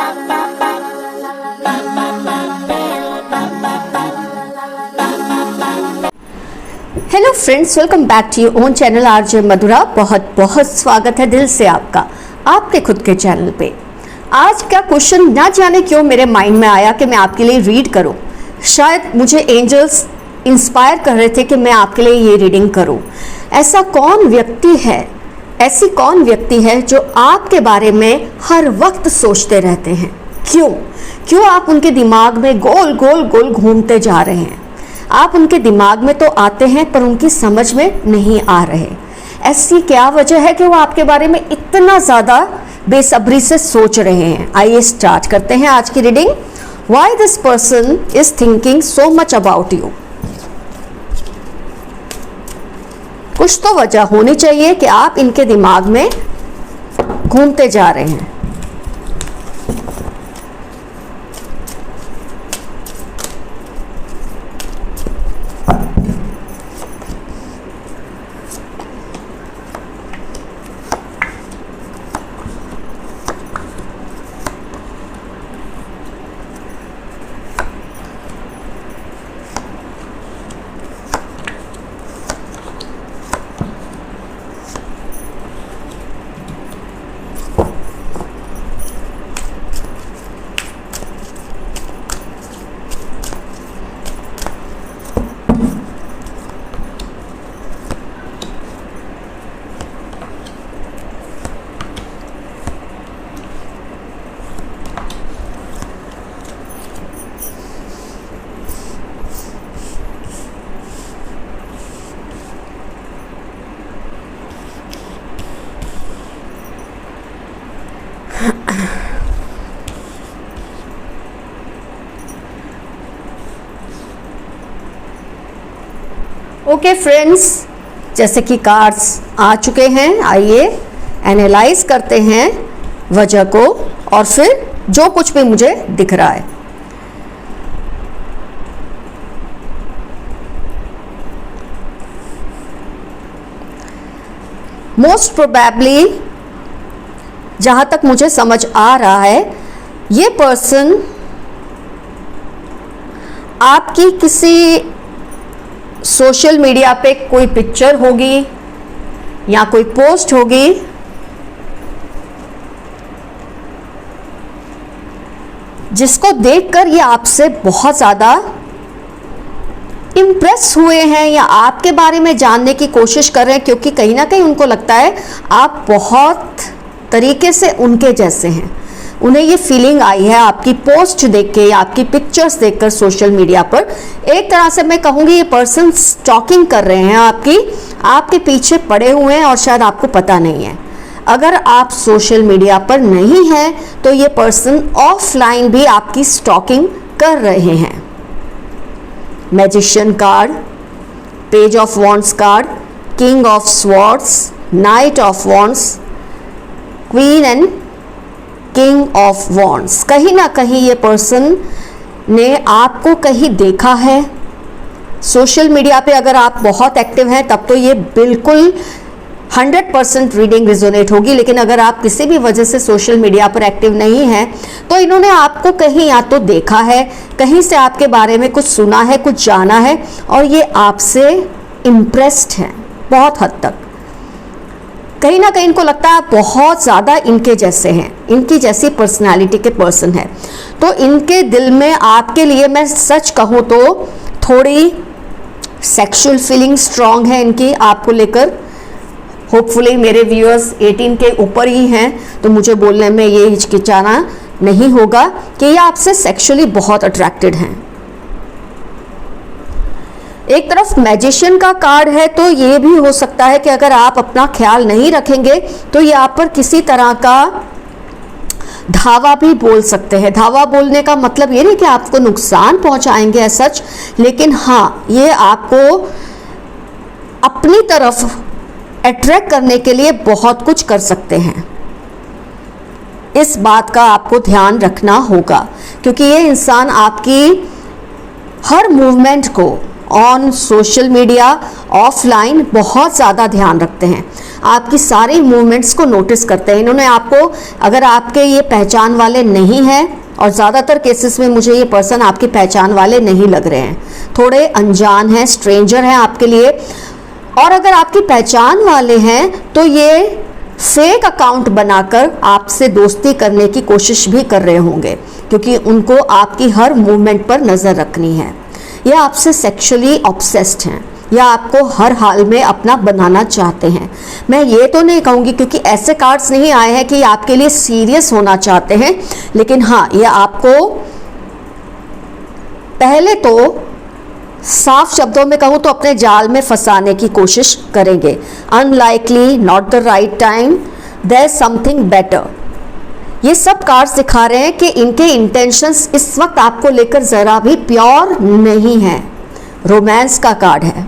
Hello friends, welcome back to your own channel RJ Madhura. बहुत बहुत स्वागत है दिल से आपका आपके खुद के चैनल पे। आज का क्वेश्चन ना जाने क्यों मेरे माइंड में आया कि मैं आपके लिए रीड करूं। शायद मुझे एंजल्स इंस्पायर कर रहे थे कि मैं आपके लिए ये रीडिंग करूं। ऐसा कौन व्यक्ति है, ऐसी कौन व्यक्ति है जो आपके बारे में हर वक्त सोचते रहते हैं? क्यों आप उनके दिमाग में गोल गोल गोल घूमते जा रहे हैं? आप उनके दिमाग में तो आते हैं पर उनकी समझ में नहीं आ रहे। ऐसी क्या वजह है कि वो आपके बारे में इतना ज़्यादा बेसब्री से सोच रहे हैं? आइए स्टार्ट करते हैं आज की reading. Why this person is thinking so much about you? कुछ तो वजह होनी चाहिए कि आप इनके दिमाग में घूमते जा रहे हैं। ओके फ्रेंड्स, जैसे कि कार्ड्स आ चुके हैं, आइए एनालाइज करते हैं वजह को और फिर जो कुछ भी मुझे दिख रहा है। मोस्ट प्रोबेबली जहां तक मुझे समझ आ रहा है, ये पर्सन आपकी किसी सोशल मीडिया पे कोई पिक्चर होगी या कोई पोस्ट होगी जिसको देखकर ये आपसे बहुत ज़्यादा इम्प्रेस हुए हैं या आपके बारे में जानने की कोशिश कर रहे हैं, क्योंकि कहीं ना कहीं उनको लगता है आप बहुत तरीके से उनके जैसे हैं। उन्हें ये फीलिंग आई है आपकी पोस्ट देख के या आपकी पिक्चर्स देखकर सोशल मीडिया पर। एक तरह से मैं कहूँगी ये पर्सन स्टॉकिंग कर रहे हैं, आपके पीछे पड़े हुए हैं और शायद आपको पता नहीं है। अगर आप सोशल मीडिया पर नहीं हैं तो ये पर्सन ऑफलाइन भी आपकी स्टॉकिंग कर रहे हैं। Magician card, page of wands card, king of swords, night of wands, queen and king of wands. कहीं ना कहीं ये पर्सन ने आपको कहीं देखा है सोशल मीडिया पे। अगर आप बहुत एक्टिव हैं तब तो ये बिल्कुल 100% रीडिंग रिजोनेट होगी, लेकिन अगर आप किसी भी वजह से सोशल मीडिया पर एक्टिव नहीं हैं तो इन्होंने आपको कहीं या तो देखा है, कहीं से आपके बारे में कुछ सुना है, कुछ जाना है और ये आपसे इम्प्रेस्ड हैं बहुत हद तक। कहीं ना कहीं इनको लगता है आप बहुत ज़्यादा इनके जैसे हैं, इनकी जैसी पर्सनालिटी के पर्सन है। तो इनके दिल में आपके लिए, मैं सच कहूँ तो, थोड़ी सेक्सुअल फीलिंग स्ट्रांग है इनकी आपको लेकर। होपफुली मेरे व्यूअर्स 18 के ऊपर ही हैं तो मुझे बोलने में ये हिचकिचाना नहीं होगा कि ये आपसे सेक्सुअली बहुत अट्रैक्टेड हैं। एक तरफ मैजिशियन का कार्ड है तो ये भी हो सकता है कि अगर आप अपना ख्याल नहीं रखेंगे तो ये आप पर किसी तरह का धावा भी बोल सकते हैं। धावा बोलने का मतलब ये नहीं कि आपको नुकसान पहुंचाएंगे ऐसा सच, लेकिन हाँ, ये आपको अपनी तरफ अट्रैक्ट करने के लिए बहुत कुछ कर सकते हैं। इस बात का आपको ध्यान रखना होगा क्योंकि ये इंसान आपकी हर मूवमेंट को ऑन सोशल मीडिया, ऑफलाइन बहुत ज़्यादा ध्यान रखते हैं। आपकी सारी मूवमेंट्स को नोटिस करते हैं। इन्होंने आपको, अगर आपके ये पहचान वाले नहीं हैं, और ज़्यादातर केसेस में मुझे ये पर्सन आपकी पहचान वाले नहीं लग रहे हैं, थोड़े अनजान हैं, स्ट्रेंजर हैं आपके लिए। और अगर आपकी पहचान वाले हैं तो ये फेक अकाउंट बनाकर आपसे दोस्ती करने की कोशिश भी कर रहे होंगे, क्योंकि उनको आपकी हर मूवमेंट पर नज़र रखनी है। ये आपसे सेक्सुअली ऑब्सेस्ड हैं या आपको हर हाल में अपना बनाना चाहते हैं। मैं ये तो नहीं कहूँगी, क्योंकि ऐसे कार्ड्स नहीं आए हैं कि आपके लिए सीरियस होना चाहते हैं, लेकिन हाँ, ये आपको पहले तो साफ शब्दों में कहूँ तो अपने जाल में फंसाने की कोशिश करेंगे। Unlikely, not the right time, there something better. ये सब कार्ड्स दिखा रहे हैं कि इनके इंटेंशंस इस वक्त आपको लेकर ज़रा भी प्योर नहीं है। रोमांस का कार्ड है,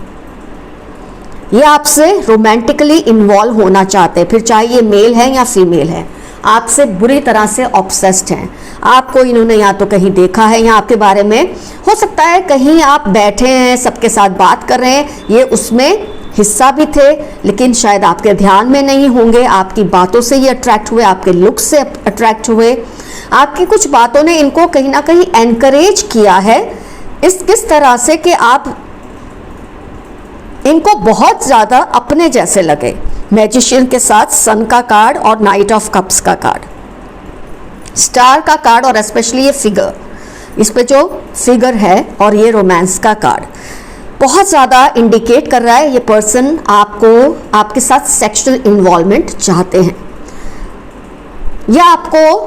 ये आपसे रोमांटिकली इन्वॉल्व होना चाहते हैं, फिर चाहे ये मेल है या फीमेल है, आपसे बुरी तरह से ऑब्सेस्ड हैं। आपको इन्होंने या तो कहीं देखा है या आपके बारे में, हो सकता है कहीं आप बैठे हैं, सबके साथ बात कर रहे हैं, ये उसमें हिस्सा भी थे, लेकिन शायद आपके ध्यान में नहीं होंगे। आपकी बातों से ये अट्रैक्ट हुए, आपके लुक से अट्रैक्ट हुए, आपकी कुछ बातों ने इनको कहीं ना कहीं एनकरेज किया है किस तरह से कि आप इनको बहुत ज़्यादा अपने जैसे लगे। मैजिशियन के साथ सन का कार्ड और नाइट ऑफ कप्स का कार्ड, स्टार का कार्ड, और स्पेशली ये फिगर, इस पे जो फिगर है, और ये रोमांस का कार्ड बहुत ज़्यादा इंडिकेट कर रहा है ये पर्सन आपके साथ सेक्सुअल इन्वॉल्वमेंट चाहते हैं, या आपको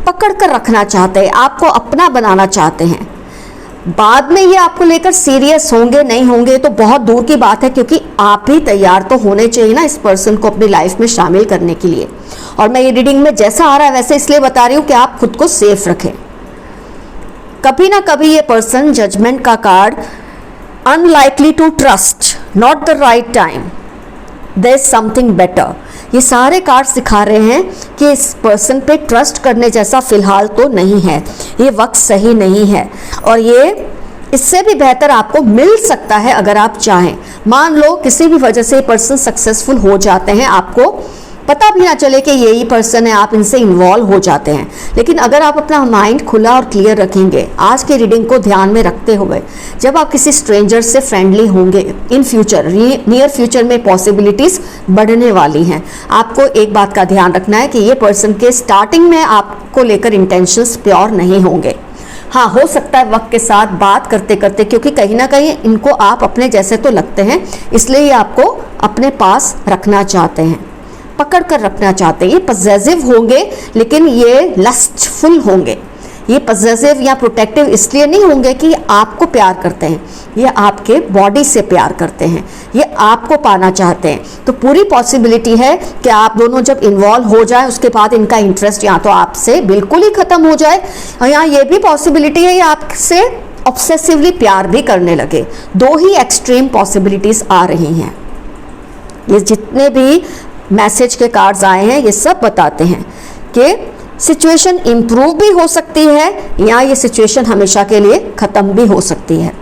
पकड़ कर रखना चाहते हैं, आपको अपना बनाना चाहते हैं। बाद में ये आपको लेकर सीरियस होंगे नहीं होंगे तो बहुत दूर की बात है, क्योंकि आप ही तैयार तो होने चाहिए ना इस पर्सन को अपनी लाइफ में शामिल करने के लिए। और मैं ये रीडिंग में जैसा आ रहा है वैसे इसलिए बता रही हूँ कि आप खुद को सेफ रखें। कभी ना कभी ये पर्सन, जजमेंट का card, unlikely to trust, not the right time, there is something better, ये सारे कार्ड्स दिखा रहे हैं कि इस पर्सन पे ट्रस्ट करने जैसा फिलहाल तो नहीं है, ये वक्त सही नहीं है, और ये इससे भी बेहतर आपको मिल सकता है अगर आप चाहें। मान लो किसी भी वजह से ये पर्सन सक्सेसफुल हो जाते हैं, आपको पता भी ना चले कि यही पर्सन है, आप इनसे इन्वॉल्व हो जाते हैं, लेकिन अगर आप अपना माइंड खुला और क्लियर रखेंगे, आज की रीडिंग को ध्यान में रखते हुए, जब आप किसी स्ट्रेंजर से फ्रेंडली होंगे इन फ्यूचर, नियर फ्यूचर में पॉसिबिलिटीज़ बढ़ने वाली हैं। आपको एक बात का ध्यान रखना है कि ये पर्सन के स्टार्टिंग में आपको लेकर इंटेंशंस प्योर नहीं होंगे। हाँ, हो सकता है वक्त के साथ बात करते करते, क्योंकि कहीं ना कहीं इनको आप अपने जैसे तो लगते हैं, इसलिए ये आपको अपने पास रखना चाहते हैं, पकड़ कर रखना चाहते हैं। ये पजेसिव होंगे, लेकिन ये लस्टफुल होंगे। ये पजेसिव या प्रोटेक्टिव इसलिए नहीं होंगे कि आपको प्यार करते हैं, ये आपके बॉडी से प्यार करते हैं, ये आपको पाना चाहते हैं। तो पूरी पॉसिबिलिटी है कि आप दोनों जब इन्वॉल्व हो जाए, उसके बाद इनका इंटरेस्ट या तो आपसे बिल्कुल ही ख़त्म हो जाए, और यहाँ ये भी पॉसिबिलिटी है ये आपसे ऑब्सेसिवली प्यार भी करने लगे। दो ही एक्सट्रीम पॉसिबिलिटीज़ आ रही हैं। ये जितने भी मैसेज के कार्ड्स आए हैं ये सब बताते हैं कि सिचुएशन इम्प्रूव भी हो सकती है, या ये सिचुएशन हमेशा के लिए ख़त्म भी हो सकती है।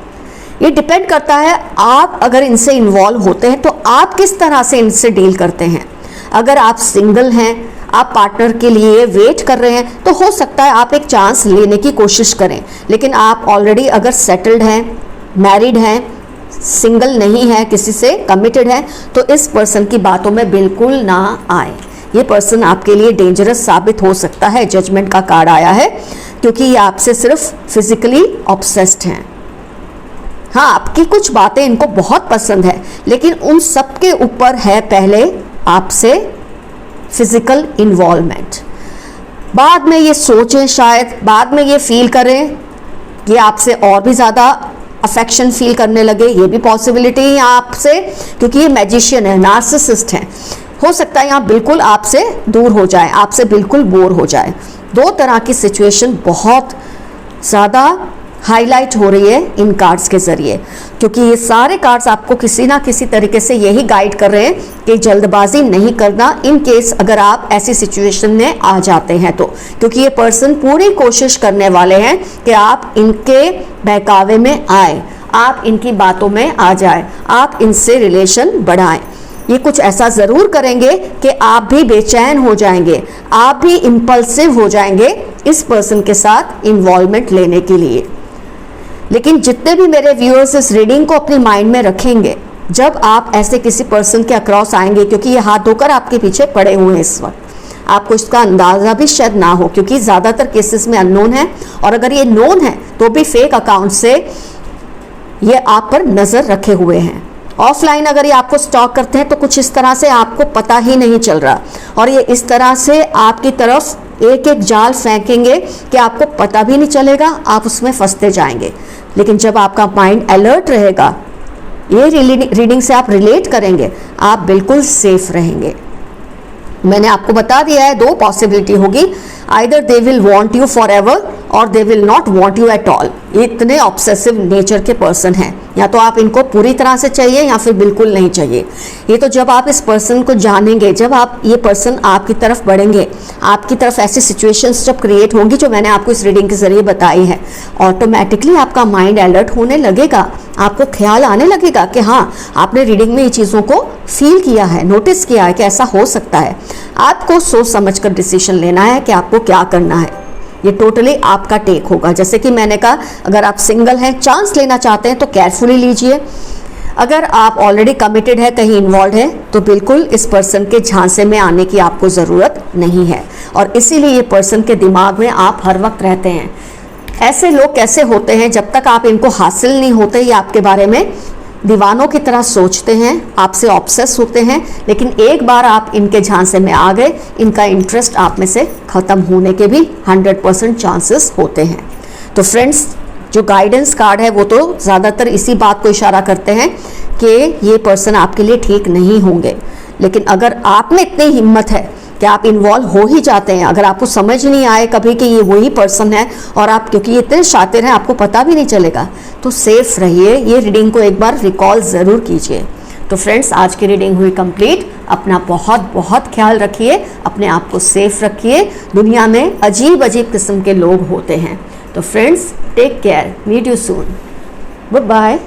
ये डिपेंड करता है आप अगर इनसे इन्वॉल्व होते हैं तो आप किस तरह से इनसे डील करते हैं। अगर आप सिंगल हैं, आप पार्टनर के लिए वेट कर रहे हैं, तो हो सकता है आप एक चांस लेने की कोशिश करें, लेकिन आप ऑलरेडी अगर सेटल्ड हैं, मैरिड हैं, सिंगल नहीं है, किसी से कमिटेड है, तो इस पर्सन की बातों में बिल्कुल ना आए। ये पर्सन आपके लिए डेंजरस साबित हो सकता है। जजमेंट का कार्ड आया है, क्योंकि ये आपसे सिर्फ फिजिकली ऑब्सेस्ड हैं। हाँ, आपकी कुछ बातें इनको बहुत पसंद है, लेकिन उन सब के ऊपर है पहले आपसे फिजिकल इन्वॉल्वमेंट। बाद में ये सोचें, शायद बाद में ये फील करें कि आपसे और भी ज़्यादा अफेक्शन फील करने लगे, ये भी पॉसिबिलिटी है आपसे, क्योंकि ये मैजिशियन है, नार्सिसिस्ट है। हो सकता है यहाँ बिल्कुल आपसे दूर हो जाए, आपसे बिल्कुल बोर हो जाए। दो तरह की सिचुएशन बहुत ज़्यादा हाईलाइट हो रही है इन कार्ड्स के ज़रिए, क्योंकि ये सारे कार्ड्स आपको किसी ना किसी तरीके से यही गाइड कर रहे हैं कि जल्दबाजी नहीं करना इन केस अगर आप ऐसी सिचुएशन में आ जाते हैं तो, क्योंकि ये पर्सन पूरी कोशिश करने वाले हैं कि आप इनके बहकावे में आए, आप इनकी बातों में आ जाए, आप इनसे रिलेशन बढ़ाएं। ये कुछ ऐसा ज़रूर करेंगे कि आप भी बेचैन हो जाएंगे, आप भी इम्पल्सिव हो जाएंगे इस पर्सन के साथ इन्वॉल्वमेंट लेने के लिए। लेकिन जितने भी मेरे व्यूअर्स इस रीडिंग को अपनी माइंड में रखेंगे, जब आप ऐसे किसी पर्सन के अक्रॉस आएंगे, क्योंकि ये हाथ धोकर आपके पीछे पड़े हुए हैं इस वक्त, आपको इसका अंदाज़ा भी शायद ना हो, क्योंकि ज़्यादातर केसेस में अननोन है, और अगर ये नोन है तो भी फेक अकाउंट से ये आप पर नज़र रखे हुए हैं। ऑफलाइन अगर ये आपको स्टॉक करते हैं तो कुछ इस तरह से आपको पता ही नहीं चल रहा, और ये इस तरह से आपकी तरफ एक एक जाल फेंकेंगे कि आपको पता भी नहीं चलेगा, आप उसमें फंसते जाएंगे। लेकिन जब आपका माइंड अलर्ट रहेगा, ये रीडिंग से आप रिलेट करेंगे, आप बिल्कुल सेफ रहेंगे। मैंने आपको बता दिया है, दो पॉसिबिलिटी होगी, either they will want you forever और they will not want you at all. ये इतने ऑब्सेसिव नेचर के पर्सन हैं, या तो आप इनको पूरी तरह से चाहिए या फिर बिल्कुल नहीं चाहिए। ये तो जब आप इस पर्सन को जानेंगे, जब आप ये पर्सन आपकी तरफ बढ़ेंगे, आपकी तरफ ऐसी सिचुएशंस जब क्रिएट होंगी जो मैंने आपको इस रीडिंग के जरिए बताई है, ऑटोमेटिकली आपका माइंड अलर्ट होने लगेगा, आपको ख्याल आने लगेगा कि हाँ, आपने रीडिंग में ये चीज़ों को फील किया है, नोटिस किया है कि ऐसा हो सकता है। आपको सोच समझ कर डिसीजन लेना है कि आपको क्या करना है। ये टोटली आपका टेक होगा। जैसे कि मैंने कहा, अगर आप सिंगल हैं, चांस लेना चाहते हैं तो केयरफुली लीजिए। अगर आप ऑलरेडी कमिटेड है, कहीं इन्वॉल्व है, तो बिल्कुल इस पर्सन के झांसे में आने की आपको ज़रूरत नहीं है, और इसीलिए ये पर्सन के दिमाग में आप हर वक्त रहते हैं। ऐसे लोग कैसे होते हैं, जब तक आप इनको हासिल नहीं होते, ये आपके बारे में दीवानों की तरह सोचते हैं, आपसे ऑब्सेस होते हैं, लेकिन एक बार आप इनके झांसे में आ गए, इनका इंटरेस्ट आप में से ख़त्म होने के भी 100% चांसेस होते हैं। तो फ्रेंड्स, जो गाइडेंस कार्ड है वो तो ज़्यादातर इसी बात को इशारा करते हैं कि ये पर्सन आपके लिए ठीक नहीं होंगे। लेकिन अगर आप में इतनी हिम्मत है कि आप इन्वॉल्व हो ही जाते हैं, अगर आपको समझ नहीं आए कभी कि ये वही पर्सन है, और आप क्योंकि ये इतने शातिर हैं आपको पता भी नहीं चलेगा, तो सेफ रहिए। ये रीडिंग को एक बार रिकॉल ज़रूर कीजिए। तो फ्रेंड्स, आज की रीडिंग हुई कंप्लीट। अपना बहुत बहुत ख्याल रखिए, अपने आप को सेफ रखिए। दुनिया में अजीब अजीब किस्म के लोग होते हैं। तो friends, take care, meet you soon, good bye.